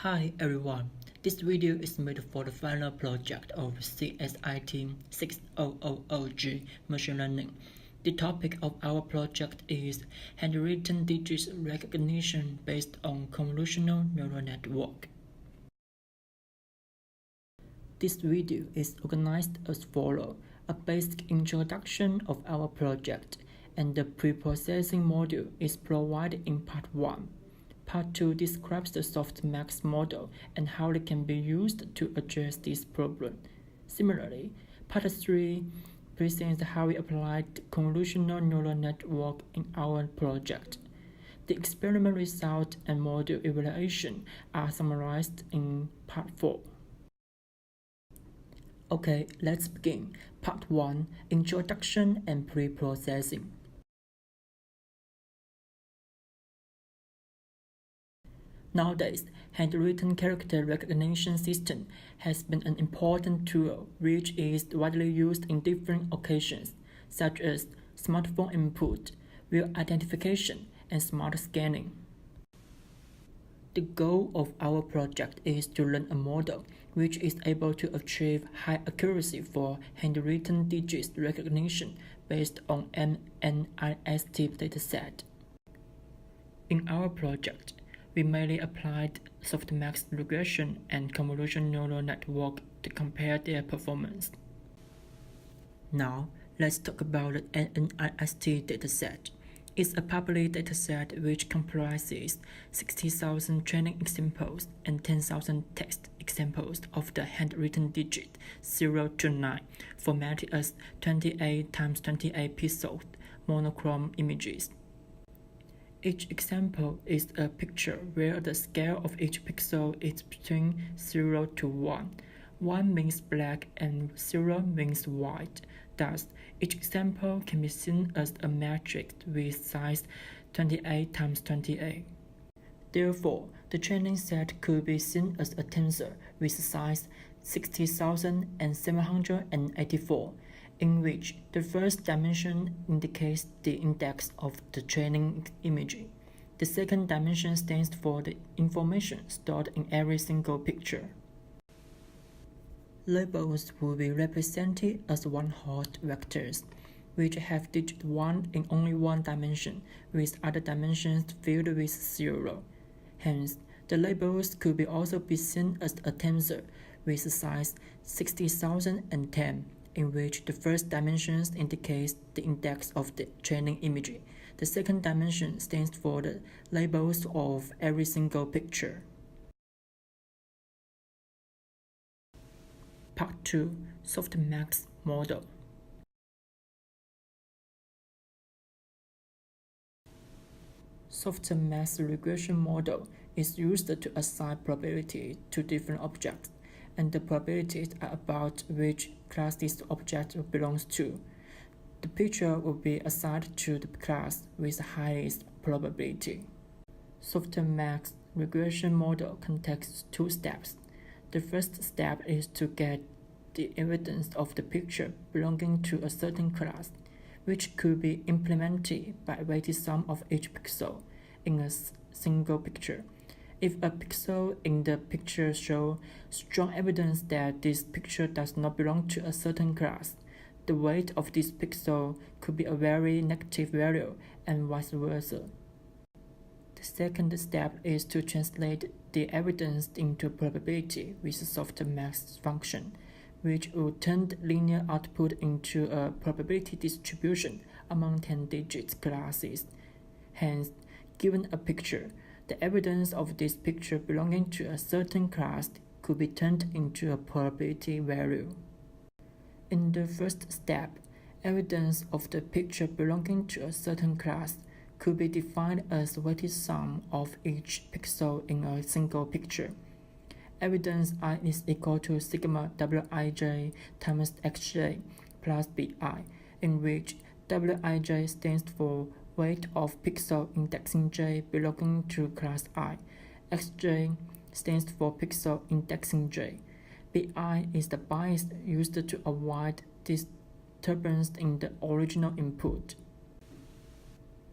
Hi everyone, this video is made for the final project of CSIT 6000G Machine Learning. The topic of our project is handwritten digits recognition based on convolutional neural network. This video is organized as follows: a basic introduction of our project, and the pre-processing module is provided in Part 1. Part 2 describes the softmax model and how it can be used to address this problem. Similarly, Part 3 presents how we applied convolutional neural network in our project. The experiment result and module evaluation are summarized in Part 4. Okay, let's begin. Part 1, Introduction and Pre-processing. Nowadays, handwritten character recognition system has been an important tool which is widely used in different occasions, such as smartphone input, real identification, and smart scanning. The goal of our project is to learn a model which is able to achieve high accuracy for handwritten digits recognition based on an NIST dataset. In our project, we mainly applied softmax regression and convolutional neural network to compare their performance. Now, let's talk about the NIST dataset. It's a public dataset which comprises 60,000 training examples and 10,000 text examples of the handwritten digit 0 to 9, formatted as 28 x 28 pixel monochrome images. Each example is a picture where the scale of each pixel is between 0 to 1. 1 means black and 0 means white. Thus, each example can be seen as a matrix with size 28 x 28. Therefore, the training set could be seen as a tensor with size 60,784, in which the first dimension indicates the index of the training image. The second dimension stands for the information stored in every single picture. Labels will be represented as one-hot vectors, which have digit 1 in only one dimension, with other dimensions filled with 0. Hence, the labels could also be seen as a tensor with size 60,010, in which the first dimension indicates the index of the training image. The second dimension stands for the labels of every single picture. Part 2, Softmax Model. Softmax regression model is used to assign probability to different objects, and the probabilities are about which class this object belongs to. The picture will be assigned to the class with the highest probability. Softmax regression model contains 2 steps. The first step is to get the evidence of the picture belonging to a certain class, which could be implemented by weighted sum of each pixel in a single picture. If a pixel in the picture shows strong evidence that this picture does not belong to a certain class, the weight of this pixel could be a very negative value, and vice versa. The second step is to translate the evidence into probability with a softmax function, which will turn the linear output into a probability distribution among 10-digit classes. Hence, given a picture, the evidence of this picture belonging to a certain class could be turned into a probability value. In the first step, evidence of the picture belonging to a certain class could be defined as weighted sum of each pixel in a single picture. Evidence I is equal to sigma wij times xj plus bi, in which wij stands for weight of pixel indexing j belonging to class I, xj stands for pixel indexing j, bi is the bias used to avoid disturbance in the original input.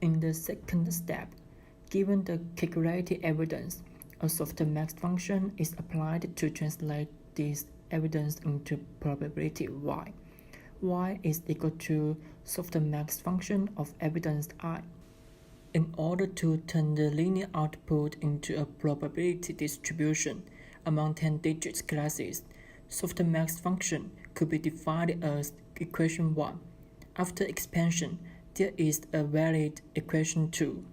In the second step, given the calculated evidence, A softmax function is applied to translate this evidence into probability y. Y is equal to softmax function of evidence I. In order to turn the linear output into a probability distribution among 10-digit classes, softmax function could be defined as equation 1. After expansion, there is a valid equation 2.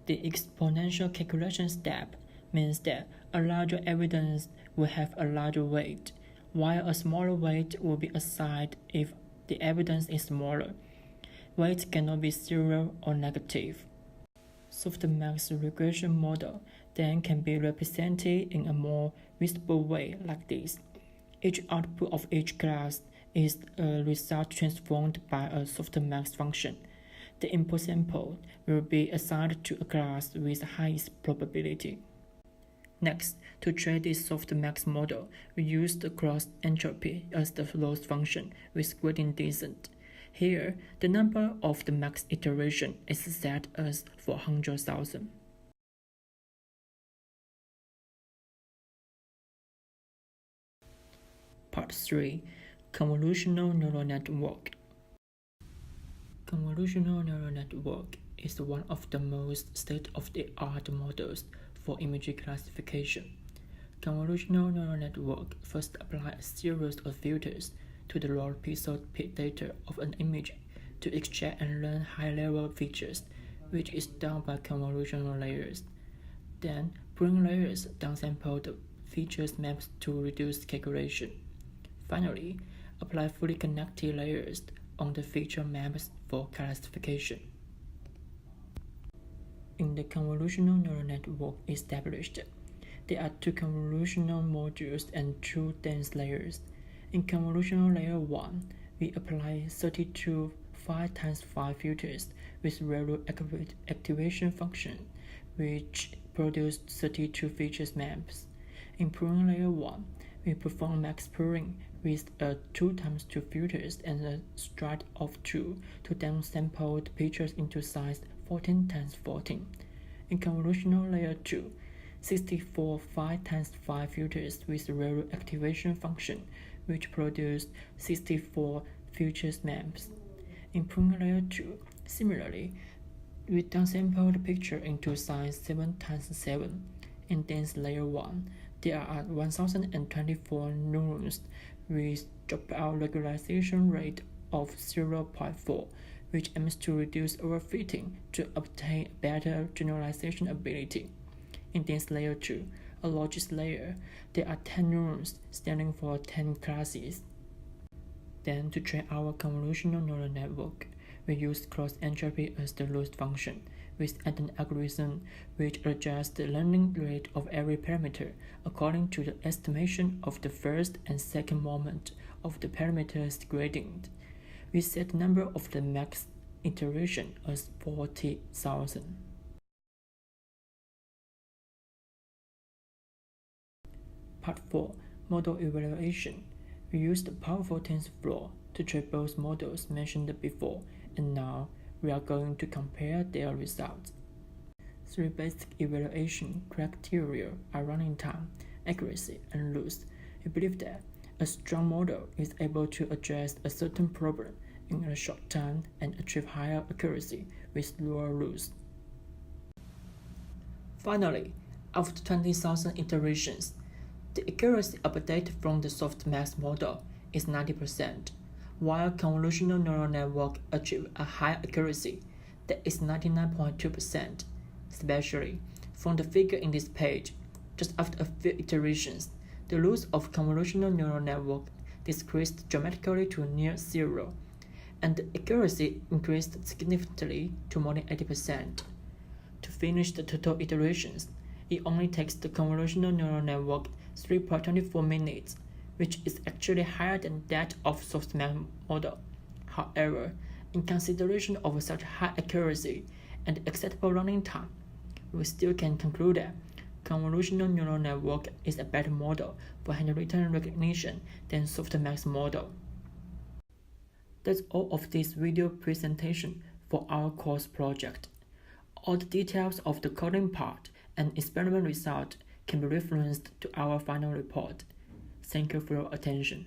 The exponential calculation step means that a larger evidence will have a larger weight, while a smaller weight will be assigned if the evidence is smaller. Weight cannot be zero or negative. Softmax regression model then can be represented in a more visible way like this. Each output of each class is a result transformed by a softmax function. The input sample will be assigned to a class with the highest probability. Next, to train this softmax model, we use the cross entropy as the loss function with gradient descent. Here, the number of the max iteration is set as 400,000. Part 3. Convolutional neural network. Convolutional neural network is one of the most state-of-the-art models for image classification. Convolutional neural network first apply a series of filters to the raw pixel data of an image to extract and learn high-level features, which is done by convolutional layers. Then, bring layers downsample the features maps to reduce calculation. Finally, apply fully connected layers on the feature maps for classification. In the convolutional neural network established, there are 2 convolutional modules and 2 dense layers. In convolutional layer 1, we apply 32 5x5 filters with railroad activation function, which produce 32 features maps. In pruning layer 1, we perform max pruning with a 2x2 filters and a stride of 2 to downsample the pictures into size 14x14. In convolutional layer 2, 64 5x5 filters with railroad activation function, which produce 64 features maps. In pruning layer 2, similarly, we downsample the picture into size 7x7. In dense layer 1, there are 1024 neurons with dropout regularization rate of 0.4, which aims to reduce overfitting to obtain better generalization ability. In dense layer 2, a largest layer, there are 10 neurons standing for 10 classes. Then, to train our convolutional neural network, we use cross entropy as the loss function, with an algorithm which adjusts the learning rate of every parameter according to the estimation of the first and second moment of the parameter's gradient. We set the number of the max iteration as 40,000. Part 4. Model evaluation. We used the powerful TensorFlow to train both models mentioned before, and now we are going to compare their results. 3 basic evaluation criteria are running time, accuracy, and loss. We believe that a strong model is able to address a certain problem in a short time and achieve higher accuracy with lower loss. Finally, after 20,000 iterations, the accuracy updated from the softmax model is 90%, while convolutional neural network achieve a high accuracy that is 99.2%. Especially, from the figure in this page, just after a few iterations, the loss of convolutional neural network decreased dramatically to near zero, and the accuracy increased significantly to more than 80%. To finish the total iterations, it only takes the convolutional neural network 3.24 minutes, which is actually higher than that of softmax model. However, in consideration of such high accuracy and acceptable running time, we still can conclude that convolutional neural network is a better model for handwritten recognition than softmax model. That's all of this video presentation for our course project. All the details of the coding part and experiment result can be referenced to our final report. Thank you for your attention.